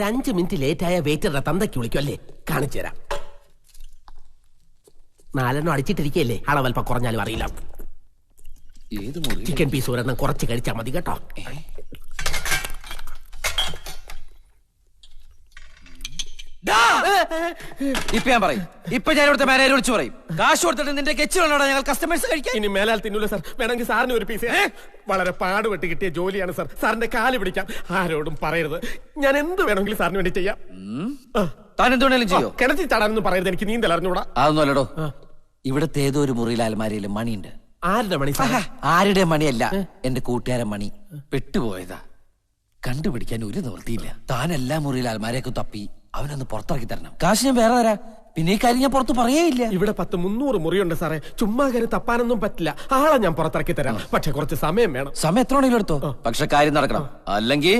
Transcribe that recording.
5 minute ലേറ്റായ വെയിറ്ററുടെ തന്തയ്ക്ക് വിളിക്കും അല്ലേ? കാണിച്ചു തരാം. 4 അടിച്ചിട്ടിരിക്കല്ലേ, അളവൽപ്പം കുറഞ്ഞാലും അറിയില്ല. ചിക്കൻ പീസ് ഒരെണ്ണം കുറച്ച് കഴിച്ചാൽ മതി കേട്ടോ. ഇപ്പൊ ഞാൻ പറയും, ഇപ്പൊ ഞാൻ ഇവിടുത്തെ മാനേജർ വിളിച്ചു പറയും, കാശ് കൊടുത്തിട്ട് നിന്റെ കെച്ചിലോടാ ഞങ്ങൾ കസ്റ്റമേഴ്സ് കഴിക്കാൻ. ഇനി മേലാൽ തിന്നൂല സാർ, വേണമെങ്കിൽ സാറിന് ഒരു പീസ്. വളരെ പാടുപെട്ട് കിട്ടിയ ജോലിയാണ് സാർ, സാറിന്റെ കാല് പിടിക്കാം. ആരോടും പറയരുത്, ഞാൻ എന്ത് വേണമെങ്കിലും സാറിന് വേണ്ടി ചെയ്യാം. താൻ എന്തുകൊണ്ടെങ്കിലും ചെയ്യോ? കിണറ്റിൽ ചാടാനൊന്നും പറയരുത്, എനിക്ക് നീന്തൽ അറിഞ്ഞൂടാ. അതൊന്നും അല്ലടോ, ഇവിടുത്തെ ഏതോ ഒരു മുറിയിൽ അലമാരിയിൽ മണിയുണ്ട്. ആരുടെ മണി? ആരുടെ മണിയല്ല, എന്റെ കൂട്ടുകാരൻ മണി. പെട്ടുപോയതാ, കണ്ടുപിടിക്കാൻ ഒരു നിവൃത്തിയില്ല. താൻ എല്ലാ മുറിയിൽ അലമാരയൊക്കെ തപ്പി അവനൊന്ന് പുറത്തിറക്കി തരണം. കാശ് ഞാൻ വേറെ തരാം. പിന്നെ ഈ കാര്യം ഞാൻ പുറത്ത് പറയേയില്ല. ഇവിടെ 300 മുറിയുണ്ട് സാറേ, ചുമ്മാ കയറി തപ്പാനൊന്നും പറ്റില്ല. ആളെ ഞാൻ പുറത്തിറക്കി തരാം, പക്ഷെ കുറച്ച് സമയം വേണം. സമയം എത്ര മണിയിലെടുത്തോ, പക്ഷെ കാര്യം നടക്കണം, അല്ലെങ്കിൽ